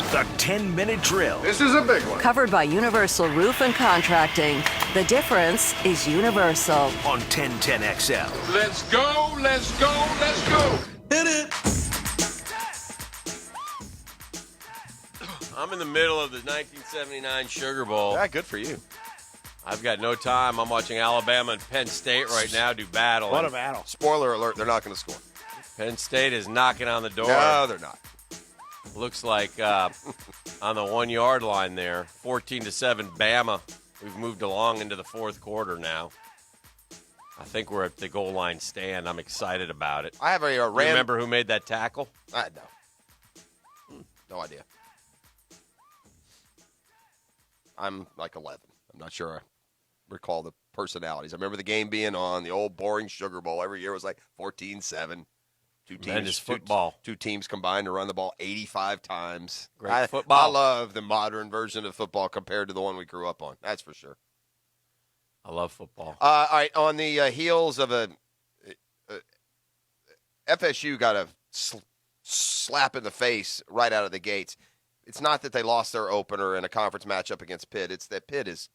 The 10-minute drill. This is a big one. Covered by Universal Roof and Contracting. The difference is universal. On 1010XL. Let's go, let's go, let's go. Hit it. I'm in the middle of the 1979 Sugar Bowl. Yeah, good for you. I've got no time. I'm watching Alabama and Penn State right now do battle. What a battle. Spoiler alert, they're not going to score. Penn State is knocking on the door. No, they're not. Looks like on the 1 yard line there, 14-7, Bama. We've moved along into the fourth quarter now. I think we're at the goal line stand. I'm excited about it. I have a Remember who made that tackle? No idea. I'm like 11. I'm not sure I recall the personalities. I remember the game being on, the old boring Sugar Bowl. Every year was like 14-7. Two teams combined to run the ball 85 times. Great football. I love the modern version of football compared to the one we grew up on. That's for sure. I love football. All right, on the heels of FSU got a slap in the face right out of the gates. It's not that they lost their opener in a conference matchup against Pitt. It's that Pitt is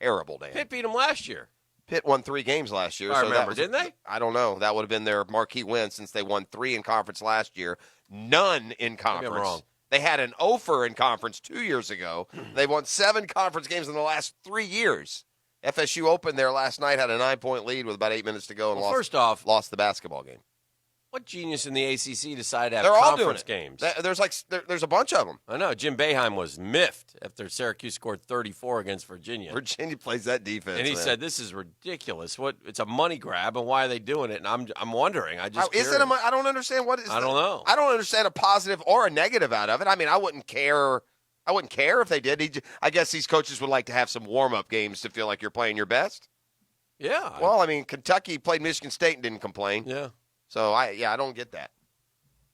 terrible, Dan. Pitt beat them last year. Pitt won 3 games last year. I remember, didn't they? I don't know. That would have been their marquee win since they won 3 in conference last year. None in conference. I'm wrong. They had an offer in conference 2 years ago. They won 7 conference games in the last 3 years. FSU opened there last night, had a 9-point lead with about 8 minutes to go, and lost the basketball game. What genius in the ACC decided to have They're all conference doing it. games? There's a bunch of them. I know. Jim Boeheim was miffed after Syracuse scored 34 against Virginia. Virginia plays that defense, and he said, "This is ridiculous. It's a money grab, and why are they doing it?" And I'm wondering. I don't understand what is. I don't know. I don't understand a positive or a negative out of it. I mean, I wouldn't care. I wouldn't care if they did. I guess these coaches would like to have some warm-up games to feel like you're playing your best. Yeah. Well, I mean, Kentucky played Michigan State and didn't complain. Yeah. So I don't get that.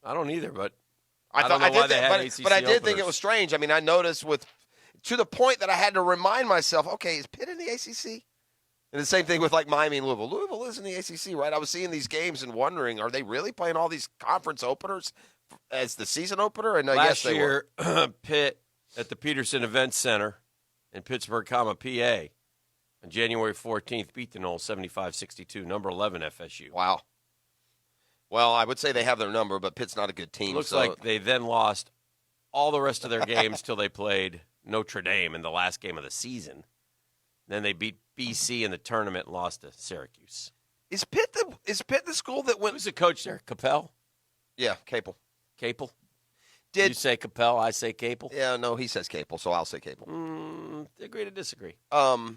I don't either, but I did think it was strange. I mean, I noticed to the point that I had to remind myself, okay, is Pitt in the ACC? And the same thing with like Miami and Louisville. Louisville is in the ACC, right? I was seeing these games and wondering, are they really playing all these conference openers as the season opener? And last yes, they year, were. Pitt at the Peterson Events Center in Pittsburgh, PA, on January 14th, beat the Noles 75-62, number 11 FSU. Wow. Well, I would say they have their number, but Pitt's not a good team. Looks like they then lost all the rest of their games till they played Notre Dame in the last game of the season. Then they beat BC in the tournament and lost to Syracuse. Is Pitt the school that went? Who's the coach there? Capel? Yeah, Capel. Capel? You say Capel, I say Capel? Yeah, no, he says Capel, so I'll say Capel. Agree to disagree. I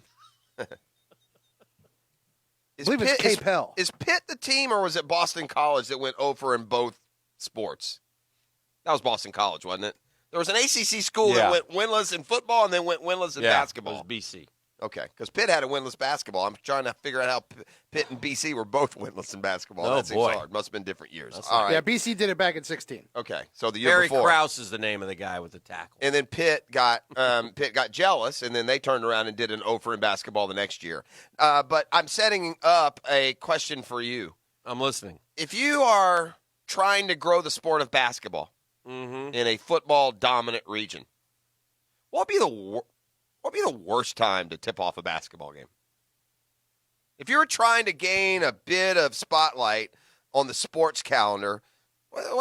believe it's Capel. Is Pitt the team, or was it Boston College that went over in both sports? That was Boston College, wasn't it? There was an ACC school that went winless in football and then went winless in basketball. It was BC. Okay, because Pitt had a winless basketball. I'm trying to figure out how Pitt and BC were both winless in basketball. Oh, that seems hard. Must have been different years. All right. Yeah, BC did it back in 16. Okay, so the year Barry before. Krause is the name of the guy with the tackle. And then Pitt got jealous, and then they turned around and did an offer in basketball the next year. But I'm setting up a question for you. I'm listening. If you are trying to grow the sport of basketball in a football-dominant region, what would be the worst time to tip off a basketball game? If you were trying to gain a bit of spotlight on the sports calendar, what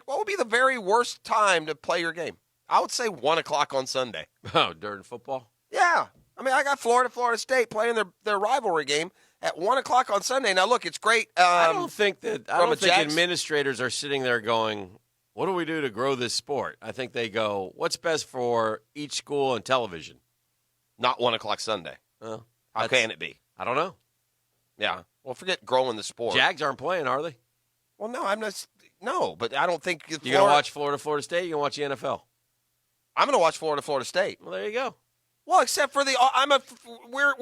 would be the very worst time to play your game? I would say 1 o'clock on Sunday. Oh, during football? Yeah. I mean, I got Florida State playing their rivalry game at 1 o'clock on Sunday. Now, look, it's great. I don't think administrators are sitting there going, what do we do to grow this sport? I think they go, what's best for each school and television? Not 1 o'clock Sunday. How can it be? I don't know. Yeah. Well, forget growing the sport. Jags aren't playing, are they? Well, no, I'm not. No, but I don't think you're going to watch Florida State. You're going to watch the NFL. I'm going to watch Florida State. Well, there you go. Well, except for we're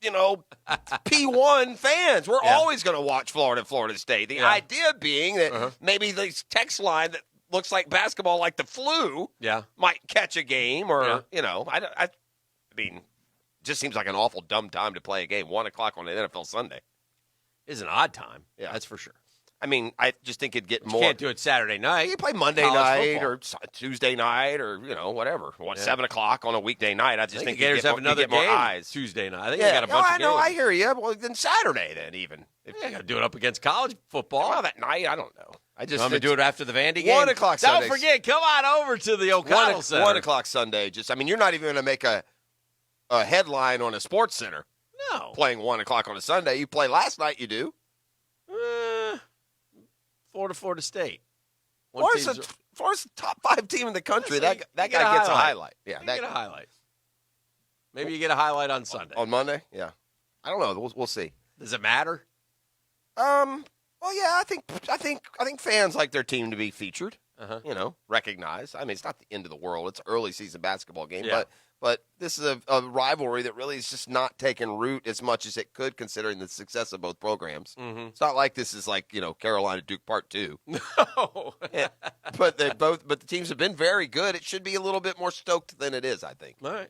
P1 fans. We're always going to watch Florida State. The idea being that maybe this text line that looks like basketball, like the flu, might catch a game, or I mean, just seems like an awful dumb time to play a game. 1 o'clock on an NFL Sunday is an odd time. Yeah, that's for sure. I mean, I just think it'd get You more. can't do it Saturday night. You play Monday College night football. or Tuesday night or whatever. 7 o'clock on a weekday night. I just I think think the Gators have another get more game eyes. Tuesday night. I think Yeah, they got a bunch I of know. games. I hear you. Well, then Saturday then even. They got to do it up against college football. Well, that night I don't know. I just I'm going to do it after the Vandy game. 1 o'clock Don't Sundays. forget, come on over to the O'Connell Center. 1 o'clock Sunday. You're not even going to make a headline on a sports center No. playing 1 o'clock on a Sunday. You play last night. You do. Florida State. Florida's the top 5 team in the country. Yeah, so that you guy get a gets a highlight. highlight. Yeah, You get a highlight. Maybe you get a highlight on Sunday. on Monday. Yeah, I don't know. We'll see. Does it matter? Well, yeah, I think fans like their team to be featured. Recognized. I mean, it's not the end of the world. It's an early season basketball game, Yeah. but this is a rivalry that really is just not taking root as much as it could, considering the success of both programs. Mm-hmm. It's not like this is like Carolina Duke Part 2. No. But the teams have been very good. It should be a little bit more stoked than it is, I think. All right.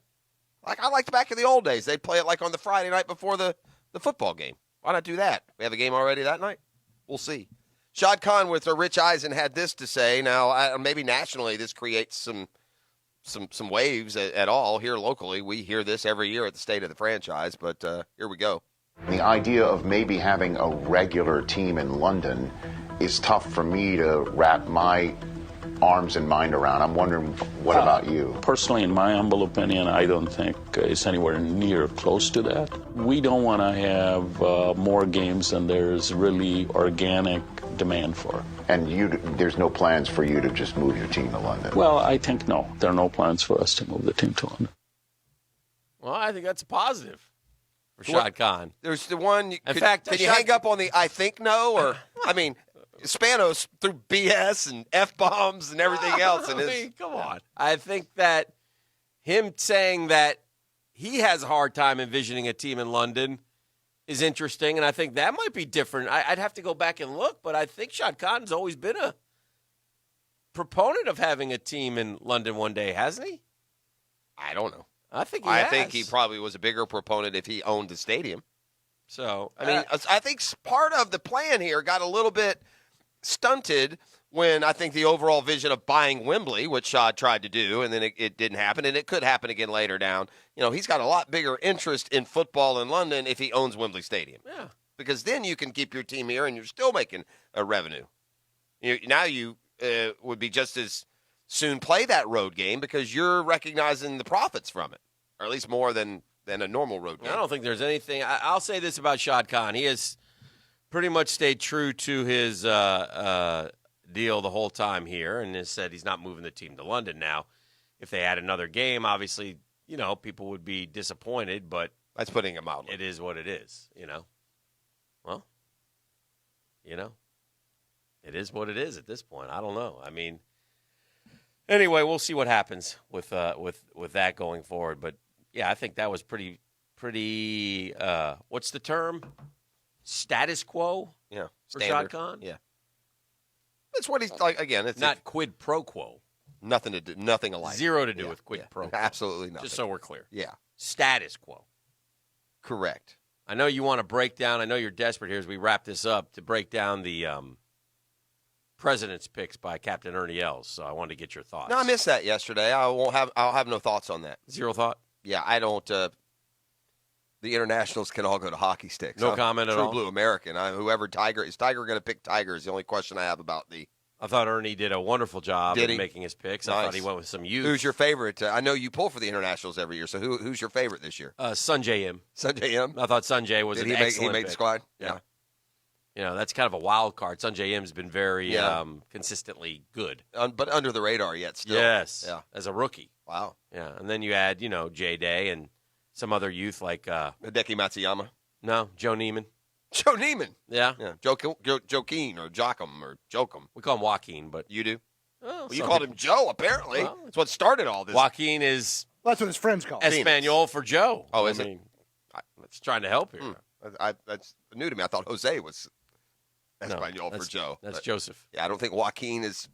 Like I liked back in the old days. They'd play it like on the Friday night before the football game. Why not do that? We have a game already that night? We'll see. Shad Khan with Rich Eisen had this to say. Now, maybe nationally this creates some waves at all. Here locally, we hear this every year at the State of the Franchise, but here we go. The idea of maybe having a regular team in London is tough for me to wrap my arms and mind around. I'm wondering, what about you? Personally, in my humble opinion, I don't think it's anywhere near close to that. We don't want to have more games than there's really organic demand for. And there's no plans for you to just move your team to London? Well, I think no. There are no plans for us to move the team to London. Well, I think that's a positive for Shad Khan. There's the one. In fact, can you hang up on the I think no? Or, I mean, Spanos threw BS and F-bombs and everything else. And Come on. I think that him saying that he has a hard time envisioning a team in London is interesting, and I think that might be different. I'd have to go back and look, but I think Shad Khan's always been a proponent of having a team in London one day, hasn't he? I don't know. I think he I has. think he probably was a bigger proponent if he owned the stadium. So, I mean, I think part of the plan here got a little bit stunted when I think the overall vision of buying Wembley, which Shad tried to do, and then it didn't happen, and it could happen again later down. He's got a lot bigger interest in football in London if he owns Wembley Stadium. yeah. Because then you can keep your team here and you're still making a revenue. Now you would be just as soon play that road game because you're recognizing the profits from it, or at least more than a normal road game. I don't think there's anything. I'll say this about Shad Khan. He has pretty much stayed true to his deal the whole time here and has said he's not moving the team to London now. If they had another game, obviously, people would be disappointed, but That's putting it mildly. it is what it is, Well, it is what it is at this point. I don't know. I mean, anyway, we'll see what happens with that going forward. But yeah, I think that was pretty. What's the term? Status quo. Yeah, For standard. Shad Khan? Yeah, that's what he's like. Again, it's Not quid pro quo. nothing alike. Zero to do Yeah, with quid yeah. pro quo. Absolutely nothing. Just so we're clear. Yeah, Status quo. correct. I know you want to break down. I know you're desperate here as we wrap this up to break down the president's picks by Captain Ernie Els. So I wanted to get your thoughts. No, I missed that yesterday. I'll have no thoughts on that. Zero thought. Yeah, I don't. The internationals can all go to hockey sticks. No I'm comment at true all? blue American. Whoever Tiger is Tiger going to pick Tiger is the only question I have about the. I thought Ernie did a wonderful job Did in he? making his picks. I Nice. thought he went with some youth. Who's your favorite? I know you pull for the internationals every year. So who's your favorite this year? Sanjay M. Sanjay M. I thought Sanjay was Did an he excellent make the pick. squad? Yeah. That's kind of a wild card. Sanjay M's been very Yeah. consistently good. But under the radar yet still. Yes. Yeah. As a rookie. Wow. Yeah. And then you add, Jay Day and some other youth like Hideki Matsuyama. Joe Neiman. Joe Neiman. Yeah. Yeah. Joaquin or Joachim or Joachim. We call him Joaquin, but You do? well, Well, you some called people- him Joe, apparently. Well, That's what started all this. Joaquin is Well, that's what his friends call him. Espanol for Joe. Oh, I is it? mean, it's trying to help here. That's new to me. I thought Jose was No, Espanol for that's- Joe. That's But, Joseph. yeah, I don't think Joaquin is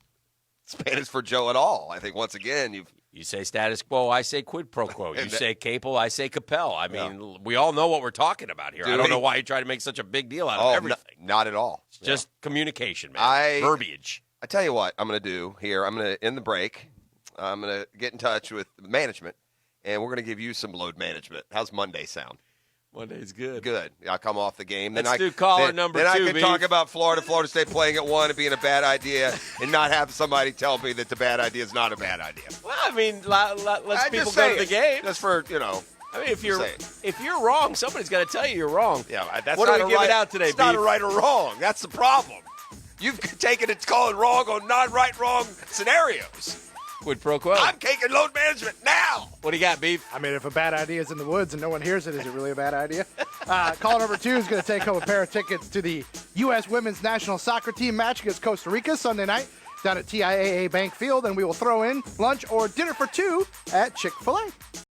Spanish for Joe at all. I think, once again, You say status quo, I say quid pro quo. You say Capel, I say Capel. I mean, we all know what we're talking about here. I don't know why you try to make such a big deal out of everything. Not at all. It's just communication, man. Verbiage. I tell you what I'm going to do here. I'm going to end the break. I'm going to get in touch with management, and we're going to give you some load management. How's Monday sound? Monday's good. Good. I'll come off the game. Let's do caller number 2, Then I can Beef. talk about Florida State playing at 1 and being a bad idea and not have somebody tell me that the bad idea is not a bad idea. Well, I mean, let's people go to the game. Just for, I mean, if you're wrong, somebody's got to tell you you're wrong. Yeah, that's what not are we giving out today, It's not Beef? a right or wrong. That's the problem. You've taken it calling wrong on not right, wrong scenarios. Quid pro quo. I'm taking load management now. What do you got, Beef? I mean, if a bad idea is in the woods and no one hears it, is it really a bad idea? Caller number 2 is going to take home a pair of tickets to the U.S. Women's National Soccer Team match against Costa Rica Sunday night down at TIAA Bank Field, and we will throw in lunch or dinner for 2 at Chick-fil-A.